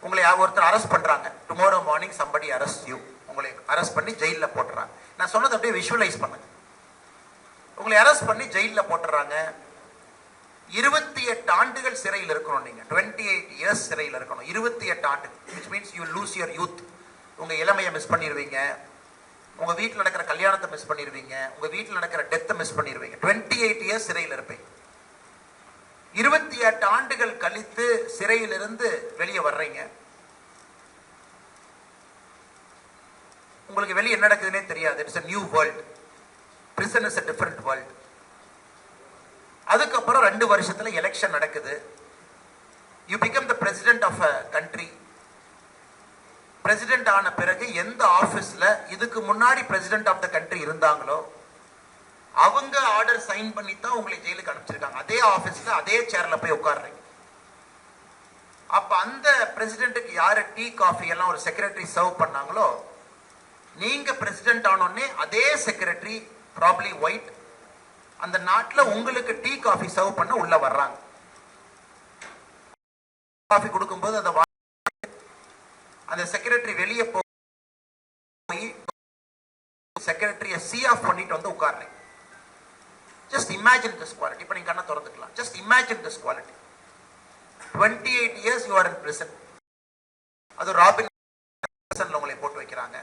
உங்களை ஒருத்தர் அரெஸ்ட் பண்றாங்க, tomorrow morning somebody arrest you, உங்களை அரெஸ்ட் பண்ணி ஜெயில போட்டுறாங்க. நான் சொன்னதை அப்படியே விஷுவலைஸ் பண்ணுங்க. உங்களை அரெஸ்ட் பண்ணி ஜெயில போட்டுறாங்க. 28 ஆண்டுகள் சிறையில் இருக்கணும். நீங்க 28 இயர்ஸ் சிறையில் இருக்கணும். 28 ஆண்டு, which means you lose your youth. உங்க இளமையை மிஸ் பண்ணிடுவீங்க, உங்க வீட்டில் நடக்கிற கல்யாணத்தை மிஸ் பண்ணிடுவீங்க, உங்க வீட்டில் நடக்கிற டெத்தை மிஸ் பண்ணிடுவீங்க. 28 இயர்ஸ் சிறையில் இருப்பீங்க. 28 ஆண்டுகள் கழித்து சிறையிலிருந்து வெளியே வர்றீங்க. உங்களுக்கு வெளியே என்ன நடக்குதுன்னே தெரியாது. It's a new world. Prison is a different world. அதுக்கப்புறம் 2 வருஷத்துல எலெக்ஷன் நடக்குது. You become the president of a country. President ஆன பிறகு எந்த ஆபீஸ்ல இதுக்கு முன்னாடி பிரசிடென்ட் ஆஃப் த கண்ட்ரி இருந்தாங்களோ அவங்க ஆர்டர் சைன் பண்ணி தான் உங்களை ஜெயிலுக்கு அனுப்பிச்சிருக்காங்க. அதே ஆபீஸ்ல அதே சேர்ல போய் உட்கார்றீங்க. அப்ப அந்த பிரசிடென்ட்டுக்கு யாரு டீ காஃபி எல்லாம் ஒரு செக்ரட்டரி சர்வ் பண்ணாங்களோ, நீங்க பிரசிடென்ட் ஆனோடனே அதே செக்ரட்டரி ப்ராப்ளி ஒயிட் அந்த நாட்டில் உங்களுக்கு டீ காஃபி சர்வ் பண்ண உள்ள வர்றாங்க. காஃபி கொடுக்கும்போது அந்த செக்ரட்டரி வெளியே போய் செக்ரட்டரிய சி ஆஃப் பண்ணிட்டு வந்து உட்கார்றீங்க. Just imagine this quality. இப்ப நீங்க கண்ணை திறந்துக்கலாம். Just imagine this quality. 28 years you are in prison. அது ராபின் பிரிசன்ல உங்களை போட்டு வைக்கிறாங்க.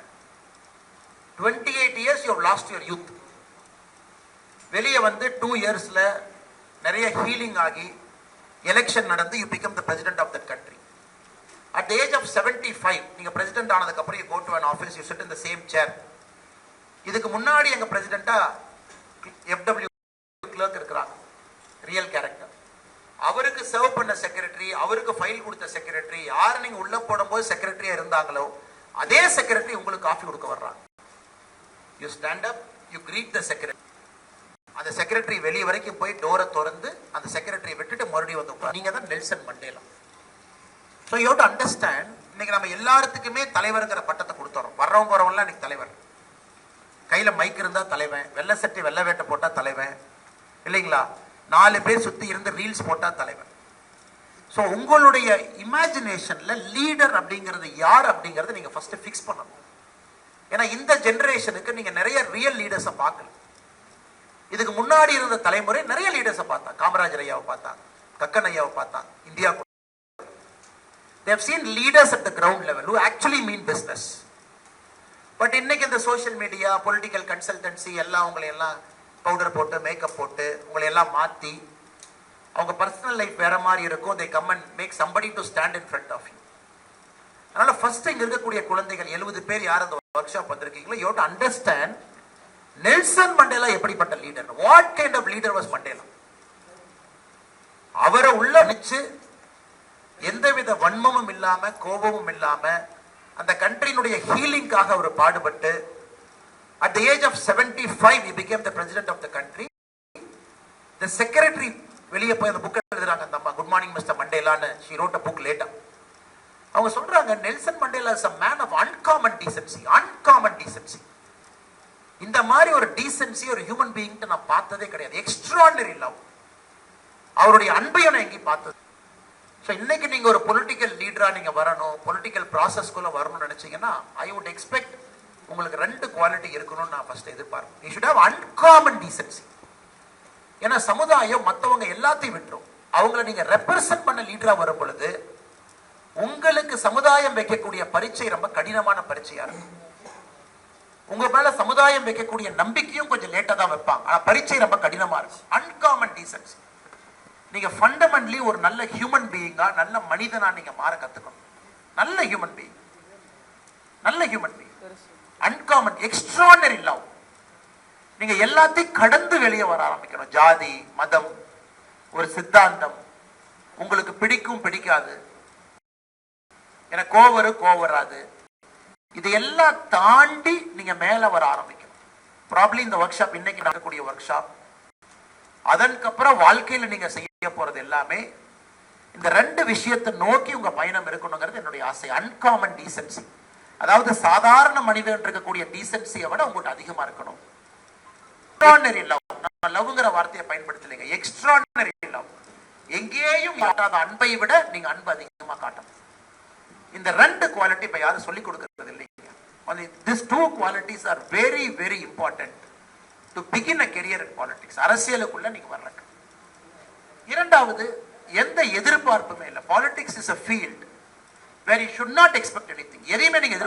28 years you have lost your youth. வெளியே வந்து 2 இயர்ஸ்ல நிறைய ஹீலிங் ஆகி எலெக்ஷன் நடந்து you become the president of that country. At the age of 75 நீங்க பிரசிடென்ட் ஆனதுக்கு அப்புறம் you go to an office, you sit in the same chair. இதுக்கு முன்னாடி எங்க பிரசிடென்ட்டா FW கிளர்க் இருக்கிறாங்க, ரியல் கேரக்டர். அவருக்கு சர்வ் பண்ண செக்ரட்டரி, அவருக்கு ஃபைல் கொடுத்த செக்ரட்டரி, யாரு நீங்க உள்ள போடும்போது செக்ரட்டரியா இருந்தாங்களோ அதே செக்ரட்டரி உங்களுக்கு காஃபி கொடுக்க வர்றாங்க. You stand up, you greet the secretary. அந்த செக்ரட்டரி வெளியே வரைக்கும் போய் டோரை திறந்து அந்த செக்ரட்டரியை விட்டுட்டு மறுபடியும் வந்து உட்கார். நீங்க தான் Nelson Mandela. So you have to understand. இன்னைக்கு நம்ம எல்லாத்துக்குமே தலைவருங்கிற பட்டத்தை கொடுத்துறோம். வர்றவங்க வரவங்கலாம் இன்னைக்கு தலைவர். கையில மைக் இருந்தா தலைவன், வெள்ளை சட்டை வெள்ளை வேட்டை போட்டா தலைவன், இல்லைங்களா? 4 பேர் சுத்தி இருந்து ரீல்ஸ் போட்டா தலைவன். ஸோ உங்களுடைய இமேஜினேஷன்ல லீடர் அப்படிங்கிறது யார் அப்படிங்கறத நீங்க ஃபர்ஸ்ட் ஃபிக்ஸ் பண்ணணும். ஏன்னா இந்த ஜெனரேஷனுக்கு நீங்க நிறைய ரியல் லீடர்ஸை பார்க்கல. இதுக்கு முன்னாடி இருந்த தலைமுறை நிறைய லீடர்ஸை பார்த்தாங்க. காமராஜர் ஐயாவை பார்த்தாங்க, கக்கன் ஐயாவை பார்த்தாங்க. India they have seen leaders at the ground level who actually mean business. But இன்னைக்கு இந்த சோஷியல் மீடியா, பொலிட்டிக்கல் கன்சல்டன்சி எல்லாம் உங்களை எல்லாம் பவுடர் போட்டு மேக்கப் போட்டு உங்களை எல்லாம் மாத்தி அவங்க பர்சனல் லைஃப் வேற மாதிரி இருக்கும். they come and make somebody to stand in front of you. அதனால ஃபர்ஸ்ட் இங்க இருக்கக்கூடிய குழந்தைகள் 70 பேர் யார் அந்த ஒர்க் ஷாப் வந்திருக்கீங்களோ, you have to understand Nelson Mandela எப்படிப்பட்ட leader. What kind of leader was Mandela? அவரை உள்ள வச்சு எந்தவித வன்மமும் இல்லாம கோபமும் இல்லாம அந்த கண்ட்ரியினுடைய ஹீலிங்காக அவர் பாடுபட்டு at the age of 75 he became the president of the country. the secretary வெளியே போய் அந்த புக் எழுதுறாங்க அந்த அம்மா, குட் மார்னிங் மிஸ்டர் மண்டேலான்னு. she wrote a book later. அவங்க சொல்றாங்க Nelson Mandela is a man of uncommon decency. uncommon decency. இந்த மாதிரி ஒரு டீசென்சி ஒரு ஹியூமன் பீயிங் நான் பார்த்ததே கிடையாது. Extraordinary love. அவருடைய அன்பையும் நான் எங்கேயும் பார்த்தது. ஸோ இன்னைக்கு நீங்க ஒரு பொலிட்டிக்கல் லீடரா நீங்க வரணும், பொலிட்டிக்கல் ப்ராசஸ்க்குள்ள வரணும்னு நினைச்சீங்கன்னா ஐ வுட் எக்ஸ்பெக்ட் உங்களுக்கு 2 குவாலிட்டி இருக்கணும்னு நான் ஃபர்ஸ்ட் எதிர்பார்ப்பேன். You should have uncommon decency. ஏன்னா சமுதாயம் மற்றவங்க எல்லாத்தையும் விட்டுரும். அவங்கள நீங்க ரெப்ரசன்ட் பண்ண லீடரா வரும் பொழுது உங்களுக்கு சமுதாயம் வைக்கக்கூடிய பரீட்சை ரொம்ப கடினமான பரீட்சையா இருக்கும். உங்க மேல சமுதாயம் வைக்கக்கூடிய நம்பிக்கையும் கொஞ்சம் லேட்டா தான் வைப்பாங்க. ஆனா பரீட்சை ரொம்ப கடினமா இருக்கும். Uncommon decency. நீங்க ஃபண்டமெண்டலி ஒரு நல்ல ஹியூமன் பீயிங்கா, நல்ல மனிதனா நீங்க மாற கத்துக்கணும். நல்ல ஹியூமன் பீயிங், நல்ல human being. Uncommon extraordinary love. நீங்க எல்லாத்தையும் கடந்து வெளியே வர ஆரம்பிக்கணும். ஜாதி, மதம், ஒரு சித்தாந்தம் உங்களுக்கு பிடிக்கும் பிடிக்காது, எனக்கு கோவம் வராது, இதையெல்லாம் தாண்டி நீங்க மேல வர ஆரம்பிக்கணும். ப்ராப்ளி இந்த ஒர்க் ஷாப் இன்னைக்கு நடக்கக்கூடிய ஒர்க் ஷாப், அதற்கப்புறம் வாழ்க்கையில நீங்க செய்ய போறது எல்லாமே இந்த 2 விஷயத்தை நோக்கி உங்க பயணம் இருக்கணுங்கிறது என்னுடைய ஆசை. அன்காமன் டீசென்சி, அதாவது சாதாரண மனிதன் இருக்கக்கூடிய டீசென்சியை விட உங்கள்கிட்ட அதிகமா இருக்கணும். Extraordinary love. நம்ம லவ்ங்கிற வார்த்தையை பயன்படுத்தலைங்க. Extraordinary love. எங்கேயும் காட்டாத அன்பை விட நீங்க அன்பு அதிகமா காட்டணும். இந்த ரெண்டு குவாலிட்டி இப்ப யாரும் சொல்லிக் கொடுக்கிறது இல்லைங்க. These two qualities are very very important to begin a career in politics. அரசியலுக்குள்ள நீங்க வர்றதுக்கு. இரண்டாவது, எந்த எதிர்பார்ப்புமே இல்லை. Politics is a field where you should not expect anything. எதையுமே நீங்க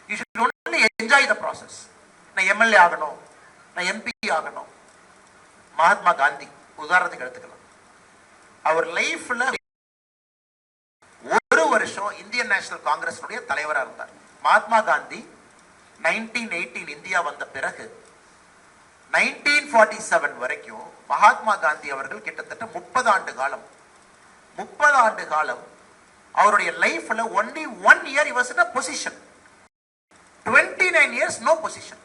you should only enjoy the process. நான் எம்எல்ஏ ஆகணும், நான் எம்பி ஆகணும். மகாத்மா காந்தி உதாரணத்துக்கு எடுத்துக்கலாம். அவர் லைஃப்ல ஒரு வருஷம் இந்தியன் நேஷனல் காங்கிரஸ் தலைவராக இருந்தார். மகாத்மா காந்தி 1918 இந்தியா வந்த பிறகு 1947 வரைக்கும் மகாத்மா காந்தி அவர்கள் கிட்டத்தட்ட 30 ஆண்டு காலம் அவருடைய லைஃப்ல only 1 year he was in a position. 29 years no position.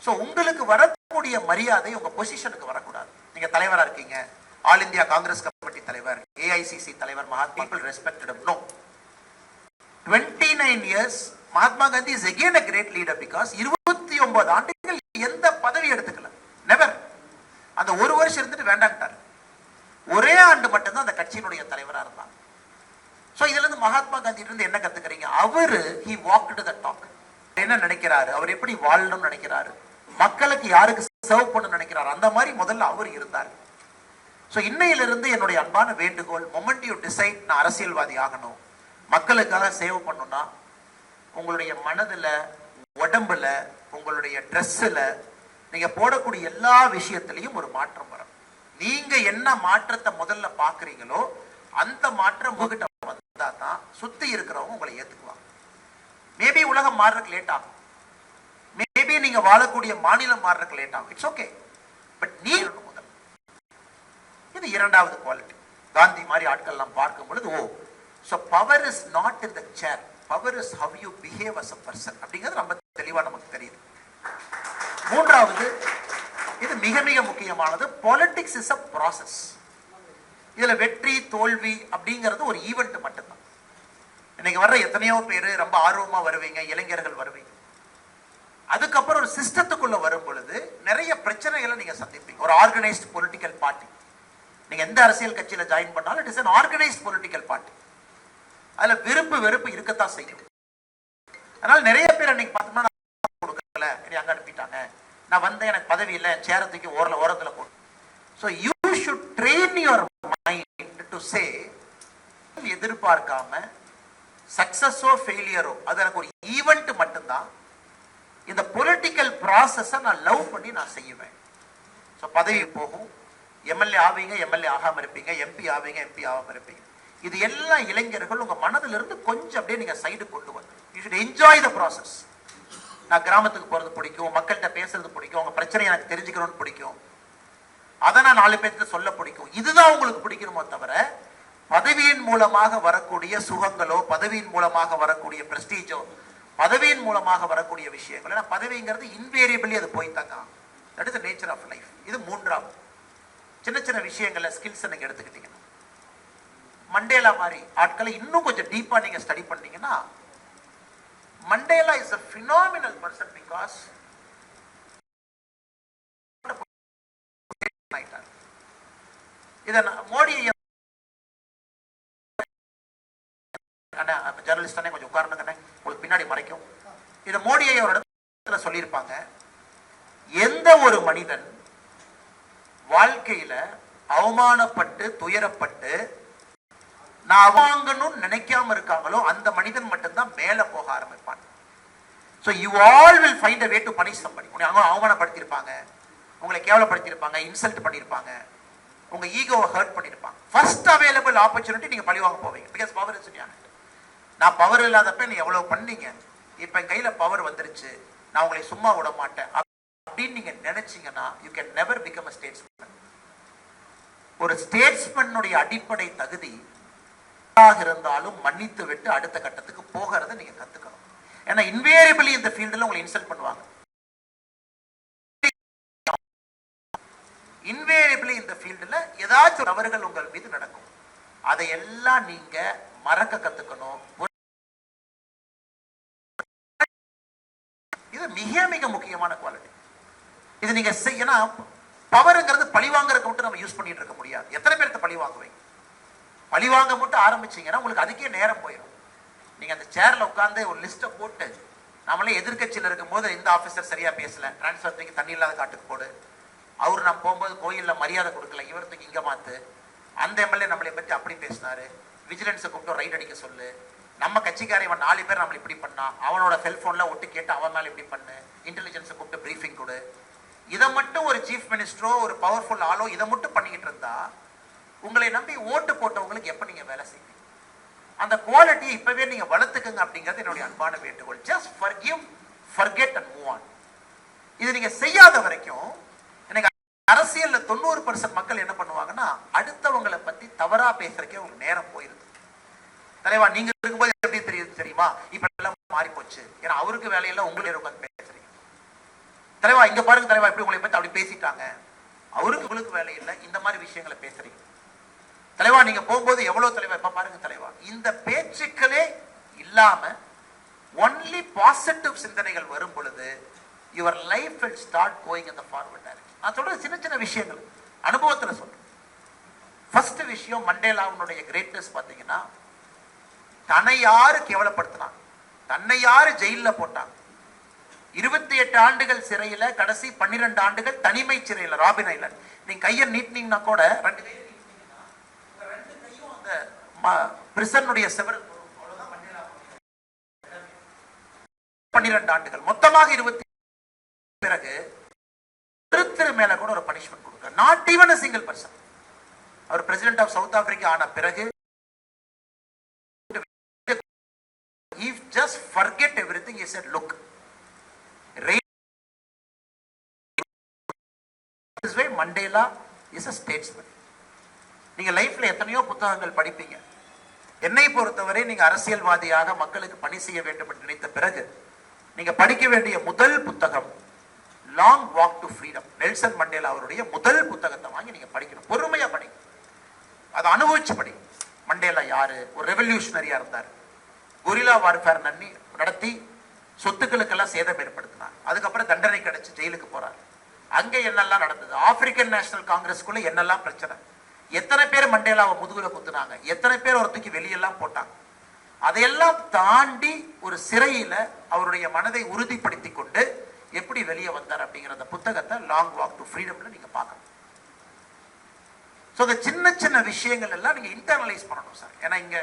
So உங்களுக்கு வரக்கூடிய மரியாதை உங்க பொசிஷனுக்கு வரக்கூடாது. நீங்க தலைவரா இருக்கீங்க, ஆல் இந்தியா காங்கிரஸ் கமிட்டி தலைவர், ஏஐசிசி தலைவர், Mahatma people respected him. No. 29 years Mahatma Gandhi is again a great leader because 29 ஆண்டுகள் எந்த பதவி எடுத்துக்கல. நெவர். அந்த ஒரு வருஷம் இருந்துட்டு வேண்டாம்ட்டார். ஒரே ஆண்டு மட்டும்தான் அந்த கட்சியினுடைய தலைவரா இருந்தார். சோ இதுல இருந்து மகாத்மா காந்தி இருந்து என்ன கத்துக்கிறீங்க? அவரு he walked the talk. என்ன நினைக்கிறாரு, அவர் எப்படி வாழணும்னு நினைக்கிறாரு, மக்களுக்கு யாருக்கு சர்வ் பண்ண நினைக்கிறாரு, அந்த மாதிரி முதல்ல அவர் இருந்தார். சோ இன்னையிலிருந்து என்னுடைய அன்பான வேண்டுகோள், மொமெண்ட் யூ டிசைட் நான் அரசியல்வாதி ஆகணும், மக்களுக்காக சேவ் பண்ணணும்னா உங்களுடைய மனதுல, உடம்புல, உங்களுடைய ட்ரெஸ்ல, நீங்க போடக்கூடிய எல்லா விஷயத்திலையும் ஒரு மாற்றம் வரும். நீங்க என்ன மாற்றத்தை முதல்ல பாக்குறீங்களோ அந்த மாற்றம் உங்ககிட்ட வந்தா தான் சுத்தி இருக்கிறவங்க உங்களை ஏத்துக்குவாங்க. மேபி உலகம் மாறுறதுக்கு லேட் ஆகும், மேபி நீங்க வாழக்கூடிய மாநிலம் மாறுறதுக்கு லேட் ஆகும். It's okay. பட் நீ முதல், இது இரண்டாவது குவாலிட்டி. காந்தி மாதிரி ஆட்கள் எல்லாம் பார்க்கும் பொழுது so power is not in the chair, power is how you behave as a person அப்படிங்கிறது ரொம்ப தெளிவா நமக்கு தெரியுது. மூன்றாவது, இது மிக மிக முக்கியமானது, politics is a process. இதுல வெற்றி தோல்வி அப்படிங்கிறது ஒரு ஈவெண்ட் மட்டும்தான். இன்னைக்கு வர்ற எத்தனையோ பேர் ரொம்ப ஆர்வமா வருவீங்க, இளைஞர்கள் வருவீங்க. அதுக்கப்புறம் ஒரு சிஸ்டத்துக்குள்ள வரும் பொழுது நிறைய பிரச்சனைகளை நீங்க சந்திப்பீங்க. ஒரு ஆர்கனைஸ்ட் பொலிட்டிக்கல் பார்ட்டி, நீங்க எந்த அரசியல் கட்சியில ஜாயின் பண்ணாலும் it is an organized political party. அதுல விருப்பு வெறுப்பு இருக்கத்தான் செய்யும். அதனால நிறைய பேர் அன்னைக்கு பார்த்தோம்னா கொடுக்கல, அங்க அனுப்பிட்டாங்க, நான் வந்தேன் எனக்கு பதவி இல்லை, சேரத்துக்கு ஓரத்துல போட்டு. So you should train your mind to say, எதிர்பார்க்காம சக்சஸோ ஃபெயிலியரோ அது எனக்கு ஒரு ஈவெண்ட் மட்டும்தான். இந்த பொலிட்டிக்கல் ப்ராசஸை நான் லவ் பண்ணி நான் செய்வேன். ஸோ பதவி போகும், எம்எல்ஏ ஆவீங்க, எம்எல்ஏ ஆகாம இருப்பீங்க, எம்பி ஆவீங்க, எம்பி ஆகாம இருப்பீங்க. இது எல்லாம் இளைஞர்கள் உங்க மனதிலிருந்து இருந்து கொஞ்சம் அப்படியே நீங்க சைடு கொண்டு வந்து, you should enjoy the process. நான் கிராமத்துக்கு போறது பிடிக்கும், மக்கள்கிட்ட பேசுறது பிடிக்கும், உங்க பிரச்சனை எனக்கு தெரிஞ்சுக்கணும்னு பிடிக்கும், அதை நான் 4 பேருக்கு சொல்ல பிடிக்கும். இதுதான் உங்களுக்கு பிடிக்கணுமோ தவிர பதவியின் மூலமாக வரக்கூடிய சுகங்களோ, பதவியின் மூலமாக வரக்கூடிய பிரஸ்டீஜோ, பதவியின் மூலமாக வரக்கூடிய விஷயங்கள். ஏன்னா பதவிங்கிறது இன்வேரியபிளி அது போய்த்தாங்க. That is the nature of life. இது மூன்றாவது. சின்ன சின்ன விஷயங்கள்ல ஸ்கில்ஸ் நீங்க எடுத்துக்கிட்டீங்கன்னா, மண்டேலா மாதிரி ஆட்களை இன்னும் கொஞ்சம் டீப்பா நீங்க ஸ்டடி பண்ணீங்கன்னா, Mandela is a phenomenal person because இத மோடி ஜர்னலிஸ்ட் கொஞ்சம் உட்கார்ந்துங்க, உங்களுக்கு பின்னாடி மறைக்கும். இத மோடி ஒரு இடத்துல சொல்லியிருப்பாங்க, எந்த ஒரு மனிதன் வாழ்க்கையில அவமானப்பட்டு துயரப்பட்டு நான் வாங்கணும்னு நினைக்காம இருக்காங்களோ அந்த மனிதன் மட்டும்தான் மேல போக ஆரம்பிப்பான். So you all will find a way to punish somebody. உங்களை அவமானப்படுத்தியிருப்பாங்க, உங்களை கேவலப்படுத்தியிருப்பாங்க, இன்சல்ட் பண்ணியிருப்பாங்க, உங்க ஈகோவை ஹர்ட் பண்ணியிருப்பாங்க. ஃபர்ஸ்ட் அவைலபிள் ஆப்பர்ச்சுனிட்டி நீங்க பழி வாங்க போவீங்க. Because power is in your hand. நான் பவர் இல்லாதப்ப நீ எவ்வளவு பண்ணீங்க, இப்ப என் கையில பவர் வந்துருச்சு, நான் உங்களை சும்மா விட மாட்டேன் அப்படின்னு நீங்க நினைச்சீங்கன்னா you can never become a statesman. ஒரு ஸ்டேட்ஸ்மேனுடைய அடிப்படை தகுதி இருந்தாலும் மன்னித்து விட்டு அடுத்த கட்டத்துக்கு போகிறத நீங்க கத்துக்கணும். ஏன்னா இன்வேரியபிளி இந்த ஃபீல்டுல உங்களை இன்சல்ட் பண்ணுவாங்க, இன்வேரியபிளி இந்த ஃபீல்டுல ஏதாச்சும் தவறுகள் உங்கள் மீது நடக்கும். அதையெல்லாம் நீங்க மறக்க கத்துக்கணும். இது மிக மிக முக்கியமான குவாலிட்டி. இது நீங்க ஏன்னா பவர்ங்கிறது பழிவாங்கறதுக்கு மட்டும் நம்ம யூஸ் பண்ணிட்டு இருக்க முடியாது. எத்தனை பேருக்கு பழி வாங்குவீங்க? பழி வாங்க மட்டும் ஆரம்பிச்சீங்கன்னா உங்களுக்கு அதுக்கே நேரம் போயிடும். நீங்க அந்த சேர்ல உட்காந்து ஒரு லிஸ்ட்டை போட்டு, நம்மளே எதிர்கட்சியில் இருக்கும் போது இந்த ஆபீசர் சரியா பேசல, டிரான்ஸ்பர் தூக்கி தண்ணி இல்லாத காட்டுக்கு போடு, அவர் நான் போகும்போது கோயில்ல மரியாதை கொடுக்கல, இவரத்துக்கு இங்க மாத்து, அந்த எம்எல்ஏ நம்மளை பற்றி அப்படி பேசினாரு, விஜிலன்ஸை கூப்பிட்டு ரைட் அடிக்க சொல்லு, நம்ம கட்சிக்காரன் இவன் 4 பேர் நம்மளை இப்படி பண்ணா, அவனோட செல்போன்ல ஒட்டு கேட்டு அவன் மேல இப்படி பண்ணு, இன்டெலிஜென்ஸை கூப்பிட்டு பிரீஃபிங் கொடு. இதை மட்டும் ஒரு சீஃப் மினிஸ்டரோ ஒரு பவர்ஃபுல் ஆளோ இதை மட்டும் பண்ணிக்கிட்டு இருந்தா உங்களை நம்பி ஓட்டு போட்டவங்களுக்கு எப்ப நீங்க வேலை செய்வீங்க? அந்த குவாலிட்டியை இப்பவே நீங்க வளர்த்துக்குங்க அப்படிங்கிறது என்னுடைய அன்பான வேண்டுகோள். Just forgive, forget and move on. இது நீங்க செய்யாத வரைக்கும் எனக்கு அரசியல்ல 90% மக்கள் என்ன பண்ணுவாங்கன்னா, அடுத்தவங்களை பத்தி தவறா பேசுறதுக்கே ஒரு நேரம் போயிருது. தலைவா நீங்க இருக்கும்போது எப்படி தெரியுது தெரியுமா, இப்ப எல்லாம் மாறி போச்சு, ஏன்னா அவருக்கு வேலையெல்லாம் உங்களே உட்காந்து பேசுறீங்க. தலைவா இங்க பாருங்க தலைவா, இப்படி உங்களை பத்தி அப்படி பேசிட்டாங்க, அவருக்கு உங்களுக்கு வேலை இல்லை, இந்த மாதிரி விஷயங்களை பேசுறீங்க. தலைவா நீங்க போகும்போது எவ்வளவு தலைவா, இப்ப பாருங்க தலைவா, இந்த பேச்சுக்களே இல்லாம ஒன்லி பாசிட்டிவ் சிந்தனைகள் வரும் பொழுது your life will start going in the forward direction. நான் சொல்றது சின்ன சின்ன விஷயங்கள் அனுபவத்துல சொல்றேன். ஃபர்ஸ்ட் விஷயம், மண்டேலாவுடைய கிரேட்னஸ் பாத்தீங்கன்னா, தன்னை யாரு கேவலப்படுத்தினாங்க, தன்னை யாரு ஜெயில போட்டாங்க, 28 ஆண்டுகள் சிறையில, கடைசி 12 ஆண்டுகள் தனிமை சிறையில ராபின் ஐலண்ட். நீங்க கையை நீட்டினீங்கன்னா கூட 2 கையும் அந்த பிரிசனுடைய செவரு 12 ஆண்டுகள் மொத்தமாக 20 பிறகு ஒருத்தர் மேல கூட ஒரு பனிஷ்மெண்ட் கொடுக்க, not even a single person. அவர் பிரசிடென்ட் ஆஃப் சவுத் ஆப்பிரிக்கா ஆன பிறகு he just forget everything. He said, look, this way Mandela is a statesman. நீங்க லைஃப்ல எத்தனையோ புத்தகங்கள் படிப்பீங்க. என்னை பொறுத்தவரை நீங்க அரசியல்வாதியாக மக்களுக்கு பணி செய்ய வேண்டும் என்று நினைத்த பிறகு நீங்க படிக்க வேண்டிய முதல் புத்தகம் long walk to freedom, Nelson Mandela அவருடைய முதல் புத்தகத்தை வாங்கி நீங்க படிக்கணும். பொறுமையா படிங்க, அதை அனுபவிச்சு படிங்க. மண்டேலா யாரு? ஒரு ரெவல்யூஷனரியா இருந்தார், கொரில்லா வார்ஃபேர் நடத்தி சொத்துக்களுக்கெல்லாம் சேதம் ஏற்படுத்தினார், அதுக்கப்புறம் தண்டனை கிடைச்சு ஜெயிலுக்கு போறார். அங்க என்னெல்லாம் நடந்தது, ஆப்பிரிக்கன் நேஷனல் காங்கிரஸ்குள்ள என்னெல்லாம் பிரச்சனை, எத்தனை பேர் மண்டேலாவை முதுகுல குத்துனாங்க, எத்தனை பேர் ஒரு தூக்கி வெளியெல்லாம் போட்டாங்க, அதையெல்லாம் தாண்டி ஒரு சிறையில அவருடைய மனதை உறுதிப்படுத்தி கொண்டு எப்படி வெளியே வந்தார் அப்படிங்கிற அந்த புத்தகத்தை லாங் வாக் டு ஃப்ரீடம்ல நீங்க பார்க்கணும். ஸோ இந்த சின்ன சின்ன விஷயங்கள் எல்லாம் நீங்க இன்டர்னலைஸ் பண்ணணும் சார். ஏன்னா இங்க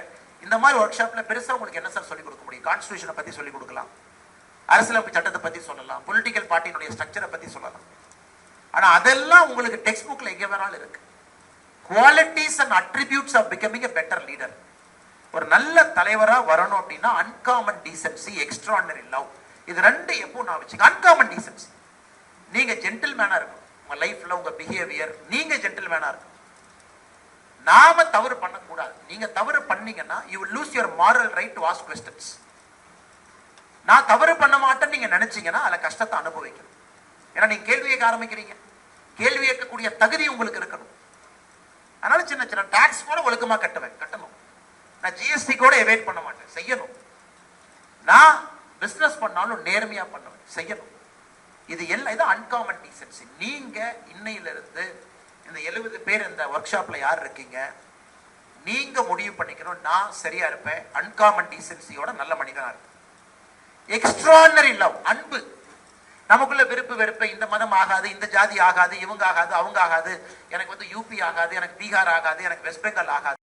இந்த மாதிரி ஒர்க் ஷாப்ல பெருசா உங்களுக்கு என்ன சார் சொல்லிக் கொடுக்க முடியும்? கான்ஸ்டிடியூஷனை பத்தி சொல்லிக் கொடுக்கலாம், அரசியலமைப்பு சட்டத்தை பத்தி சொல்லலாம், பொலிட்டிக்கல் பார்ட்டியினுடைய ஸ்ட்ரக்சரை பத்தி சொல்லலாம். ஆனா அதெல்லாம் உங்களுக்கு டெக்ஸ்ட் புக்ல எங்க வேணாலும் இருக்கு. Qualities and attributes of becoming a better leader. ஒரு நல்ல தலைவரா வரணும் அப்படின்னா அன்காமன் டீசென்சி, எக்ஸ்ட்ராடினரி லவ், இது ரெண்டு எப்போ நான் வச்சுக்க. அன்காமன் டீசென்சி, நீங்க ஜென்டில்மேனா இருக்கணும் உங்க லைஃப்ல, உங்க பிஹேவியர் நீங்க ஜென்டில்மேனா இருக்கணும். நாம தவறு பண்ணக்கூடாது. நீங்க தவறு பண்ணீங்கன்னா you will lose your moral right to ask questions. நான் தவறு பண்ண மாட்டேன்னு நீங்க நினைச்சீங்கன்னா அதுல கஷ்டத்தை அனுபவிக்கணும். ஏன்னா நீங்க கேள்வி கேட்க ஆரம்பிக்கிறீங்க, கேள்வி கேட்கக்கூடிய தகுதி உங்களுக்கு இருக்கணும். அதனால சின்ன சின்ன டாக்ஸ் கூட ஒழுக்கமா கட்டணும். நான் ஜிஎஸ்டி கூட எவேட் பண்ண மாட்டேன், செய்யணும். நான் பிசினஸ் பண்ணாலும் நேர்மையா பண்ணுவேன், செய்யணும். இது எல்லாம் இது அன்காமன் டீசென்சி. நீங்க இன்னையிலிருந்து இந்த 70 பேர் இந்த ஒர்க் ஷாப்ல யார் இருக்கீங்க, நீங்க முடிவு பண்ணிக்கணும், நான் சரியா இருப்பேன், அன்காமன் டீசென்சியோட நல்ல மனிதனா இருப்பேன். எக்ஸ்ட்ராடினரி லவ், அன்பு. நமக்குள்ள விருப்பு வெறுப்பு, இந்த மதம் ஆகாது, இந்த ஜாதி ஆகாது, இவங்க ஆகாது, அவங்க ஆகாது, எனக்கு வந்து யூபி ஆகாது, எனக்கு பீகார் ஆகாது, எனக்கு வெஸ்ட் பெங்கால் ஆகாது.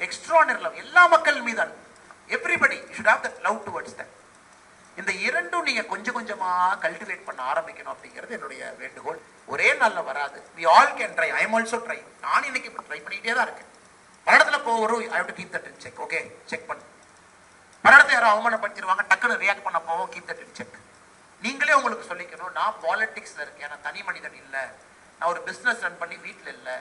எக்ஸ்ட்ராடினரி லவ், எல்லா மக்கள் மீது அன்பு. Everybody should have that love towards them. இந்த இரண்டும் நீங்க கொஞ்சம் கொஞ்சமா கல்டிவேட் பண்ண ஆரம்பிக்கணும் அப்படிங்கிறது என்னுடைய வேண்டுகோள். ஒரே நாள்ல வராது. we all can try. I am also trying. நான் இன்னைக்கு ட்ரை பண்ணிட்டே தான் இருக்கேன். படத்துல போறோம், I have to keep that in check. Okay, check பண்ணு. படத்தை யாரும் அவமானப்படுத்திடுவாங்க, டக்குன்னு ரியாக்ட் பண்ண போவோம், keep that in check. நீங்களே உங்களுக்கு சொல்லிக்கணும், நான் பாலிடிக்ஸ்ல இருக்கேன், நான் தனி மனிதன் இல்லை, நான் ஒரு பிசினஸ் ரன் பண்ணி வீட்டில் இல்லை,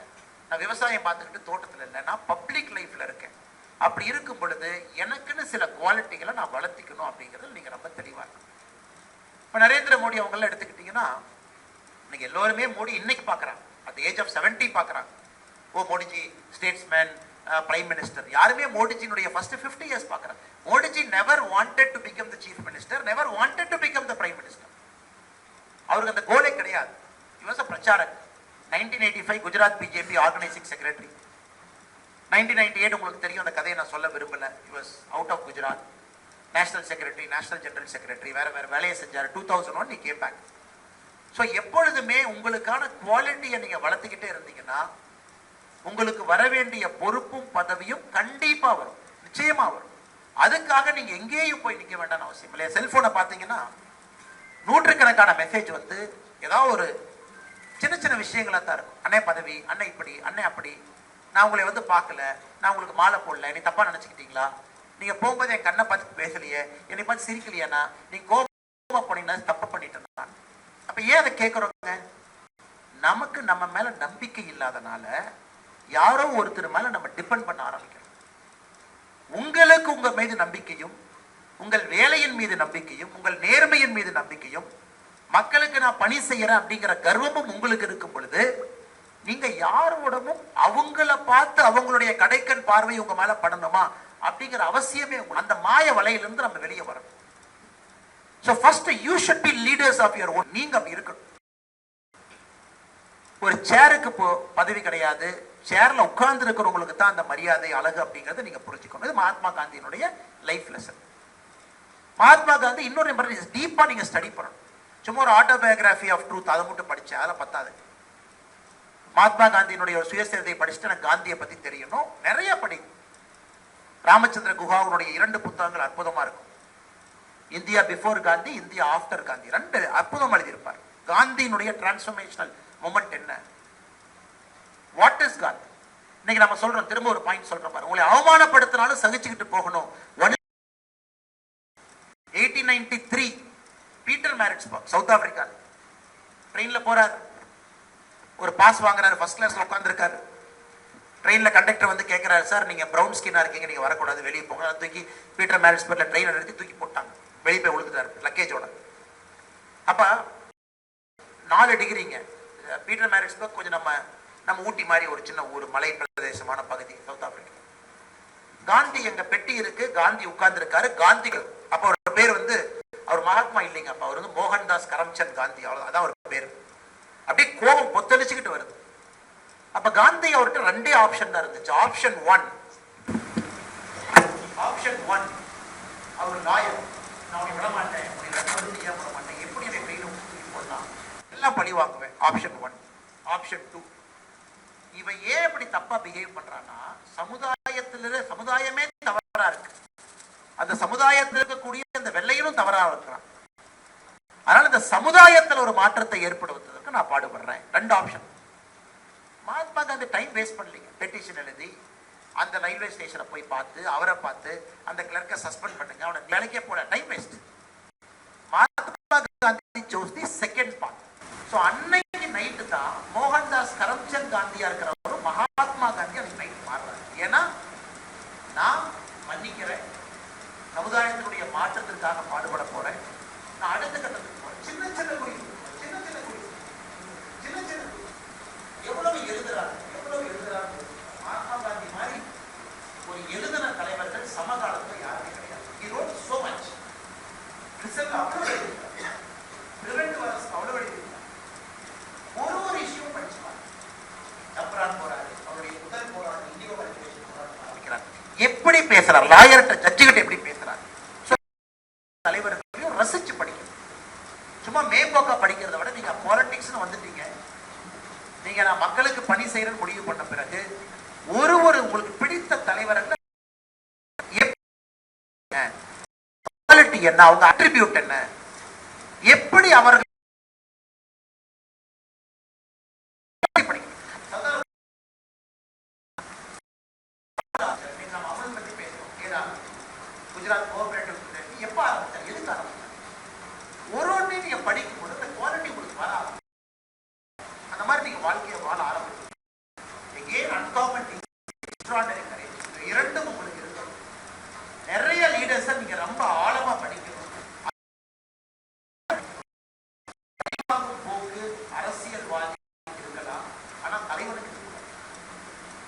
நான் விவசாயம் பார்த்துக்கிட்டு தோட்டத்தில் இல்லை, நான் பப்ளிக் லைஃப்ல இருக்கேன். அப்படி இருக்கும் பொழுது எனக்குன்னு சில குவாலிட்டிகளை நான் வளர்த்திக்கணும் அப்படிங்கிறது நீங்க ரொம்ப தெளிவா இருக்கணும். இப்ப நரேந்திர மோடி அவங்கெல்லாம் எடுத்துக்கிட்டீங்கன்னா, இன்னைக்கு எல்லோருமே மோடி இன்னைக்கு பாக்குறாங்க, அட் ஏஜ் ஆஃப் 70 பாக்குறாங்க. ஓ மோடிஜி ஸ்டேட்ஸ்மேன், பிரைம் மினிஸ்டர். யாருமே மோடிஜினுடைய ஃபர்ஸ்ட் 50 இயர்ஸ் பாக்குறாங்க. Modiji never wanted to become the chief minister, never wanted to become the prime minister. அவருக்கு அந்த கோலே கிடையாது. இவர் பிரச்சாரக். 1985 குஜராத் பிஜேபி ஆர்கனைசிங் செக்ரட்டரி. 1998 உங்களுக்கு தெரியும், அந்த கதையை நான் சொல்ல விரும்பல. he was out of Gujarat, national secretary, national general secretary, வேற வேற வேலையை செஞ்சாரு. 2001 he came back. ஸோ எப்பொழுதுமே உங்களுக்கான குவாலிட்டியை நீங்க வளர்த்துக்கிட்டே இருந்தீங்கன்னா உங்களுக்கு வர வேண்டிய பொறுப்பும் பதவியும் கண்டிப்பா வரும், நிச்சயமா வரும். அதுக்காக நீங்க எங்கேயும் போய் நிக்க வேண்டாம் அவசியம் இல்லையா. செல்போனை பார்த்தீங்கன்னா நூற்றுக்கணக்கான மெசேஜ் வந்து ஏதாவது ஒரு சின்ன சின்ன விஷயங்களா தான் இருக்கும். அண்ணே பதவி, அண்ணே இப்படி, அண்ணே அப்படி, நான் உங்களை வந்து பார்க்கல, நான் உங்களுக்கு மாலை போடல, நீ தப்பா நினைச்சுக்கிட்டீங்களா, நீங்க போகும்போது என் கண்ணை பார்த்து பேசலையே, என்னை பார்த்து சிரிக்கலையானா, நீ கோபமா போனீங்கன்னா தப்பு பண்ணிட்டேன். அப்ப ஏன் அதை கேட்கிறோங்க? நமக்கு நம்ம மேல நம்பிக்கை இல்லாதனால யாரோ ஒருத்தர் மேல நம்ம டிபெண்ட் பண்ண ஆரம்பிக்கிறோம். உங்களுக்கு உங்க மீது நம்பிக்கையும், உங்கள் வேலையின் மீது நம்பிக்கையும், உங்கள் நேர்மையின் மீது நம்பிக்கையும், மக்களுக்கு நான் பணி செய்யறேன் அப்படிங்கிற கர்வமும் உங்களுக்கு இருக்கும் பொழுது நீங்க யாரோடமும் அவங்கள பார்த்து அவங்களுடைய கடைக்கண் பார்வை உங்க மேல படணுமா அப்படிங்கிற அவசியமே. அந்த மாய வலையிலிருந்து நம்ம வெளியே வரணும். So first you should be leaders of your own. நீங்க அப்படி இருக்கணும். ஒரு சேருக்கு பதவி கிடையாது, சேர்ல உட்கார்ந்து இருக்கிறவங்களுக்கு தான் அந்த மரியாதை அழகு அப்படிங்கறத நீங்க புரிஞ்சுக்கணும். இது மகாத்மா காந்தியினுடைய லைஃப் லெசன். மகாத்மா காந்தி இன்னொரு டீப்பா நீங்க ஸ்டடி பண்ணணும். சும்மா ஒரு ஆட்டோபயோகிராஃபி ஆஃப் ட்ரூத் அதை மட்டும் படிச்சேன், அதெல்லாம் பத்தாது. மகாத்மா காந்தியினுடைய ஒரு சுயசரிதை படிச்சுட்டு எனக்கு காந்தியை பத்தி தெரியணும், நிறைய படி. ராமச்சந்திர குஹாவுடைய 2 புத்தகங்கள் அற்புதமா இருக்கும். India before Gandhi, India after Gandhi, 2 அற்புதம் எழுதியிருப்பார். காந்தியினுடைய டிரான்ஸ்ஃபர்மேஷனல் மொமெண்ட் என்ன, வாட் இஸ் காந்தி. இன்னைக்கு நம்ம சொல்றோம், திரும்ப ஒரு பாயிண்ட் சொல்றோம் பாரு, உங்களை அவமானப்படுத்தினாலும் சகிச்சுக்கிட்டு போகணும். 1893 பீட்டர் மேரிட்ஸ்பர்க், சவுத் ஆப்பிரிக்கா, ட்ரெயின்ல போறாரு, ஒரு பாஸ் வாங்குறாரு, ஃபர்ஸ்ட் கிளாஸ்ல உட்கார்ந்துருக்காரு. ட்ரெயின்ல கண்டக்டர் வந்து கேட்கிறாரு, சார் நீங்க பிரவுன் ஸ்கின்னா இருக்கீங்க, நீங்க வரக்கூடாது, வெளியே போங்க. தூக்கி பீட்டர் மேரிட்ஸ்பர்க்ல ட்ரெயினை நிறுத்தி தூக்கி போட்டாங்க, வெளியே போய் விழுந்துட்டாரு லக்கேஜோட. அப்ப 4 டிகிரிங்க பீட்டர் மேரிட்ஸ்பர்க், கொஞ்சம் நம்ம ஊட்டி மாதிரி ஒரு சின்ன ஊர், மலை பிரதேசமான பகுதி சவுத் ஆப்பிரிக்கா. காந்தி எங்க பெட்டி இருக்கு, காந்தி உட்கார்ந்து இருக்காரு. காந்திகள் அப்ப ஒரு பேர் வந்து அவர் மகாத்மா இல்லைங்க, அப்ப அவர் வந்து மோகன்தாஸ் கரம்சந்த் காந்தி, அதான் ஒரு பேர். அப்படியே கோபம் பொத்தளிச்சுக்கிட்டு வருது. அப்ப காந்தி அவர்கிட்ட 2 ஆப்ஷன் தான் இருந்துச்சு. ஆப்ஷன் 1 அவர் லாயர், நான் உன்னை விட மாட்டேன், உன்னை ரெண்டு செய்ய விட மாட்டேன், எப்படி என்னை ட்ரெயினும் போடலாம், எல்லாம் பழி வாங்குவேன். ஆப்ஷன் 1. ஆப்ஷன் 2, இவன் ஏன் இப்படி தப்பா பிஹேவ் பண்றான்னா சமுதாயமே தவறா இருக்கு, அந்த சமுதாயத்தில் இருக்கக்கூடிய அந்த வெள்ளையனும் தவறா இருக்கிறான், அதனால இந்த சமுதாயத்தில் ஒரு மாற்றத்தை ஏற்படுத்துவதற்கு நான் பாடுபடுறேன். 2 option. Mahatma Gandhi time waste பண்ணலீங்க. பெட்டிஷன் எழுதி அந்த ரயில்வே ஸ்டேஷனை போய் பார்த்து, அவரை பார்த்து அந்த கிளர்க்கை சஸ்பெண்ட் பண்ணுங்க, அவனை வேலைக்கே போல, time waste. Mahatma Gandhi chose the second path. So அன்னைக்கு நைட்டு தான் மோகன்தாஸ் கரம்சந்த் காந்தியா இருக்கிறவரு மகாத்மா காந்தி அன்னைக்கு நைட் மாறுறாரு. ஏன்னா நான் மன்னிக்கிறேன், சமுதாயத்தினுடைய மாற்றத்திற்காக பாடுபட போறேன், நான் அடுத்த கட்டத்துக்கு போறேன். சின்ன சின்ன குறிப்பு, எவ்வளவு எழுதுறாரு மகாத்மா காந்தி மாதிரி ஒரு எழுதின தலைவர்கள் சமகாலத்தில் யாருமே கிடையாது. He wrote so much. Result அவ்வளவு எழுதியிருக்காரு, பிரிவென்ட் வரஸ் அவ்வளவு எழுதியிருக்காரு. ஒரு இஷ்யூ படிச்சுப்பாரு. ஜப்ரான் போறாரு, அவருடைய முதல் போராட்டம் இந்தியோ ரெகுலேஷன் போராட்டம் ஆரம்பிக்கிறார். எப்படி பேசுறார், லாயர்கிட்ட ஜட்ஜுகிட்ட எப்படி பேசுறாரு, தலைவர்களையும் ரசிச்சு படிக்கணும். சும்மா மேம்போக்கா படிக்கிறத விட நீங்க பாலிடிக்ஸ்னு வந்துட்டீங்க, நீங்க நான் மக்களுக்கு பணி செய்யறேன்னு முடிவு பண்ண பிறகு ஒரு உங்களுக்கு பிடித்த தலைவர்கள் என்ன, அவங்க அட்ரிபியூட் என்ன, எப்படி அவர்கள் குஜராத் கோஆபரேட்டிவ் எப்ப ஆரம்பிச்சார், எதுக்கு ஆரம்பிச்சார், ஒரு நீங்க படிக்கும் போது அந்த குவாலிட்டி உங்களுக்கு வர ஆரம்பிச்சு, அந்த மாதிரி நீங்க வாழ்க்கையை வாழ ஆரம்பிச்சு. இரண்டும் உங்களுக்கு இருக்கும். நிறைய லீடர்ஸ் நீங்க ரொம்ப ஆழமா படிக்கணும். போக்கு அரசியல்வாதி இருக்கலாம், ஆனா தலைவனுக்கு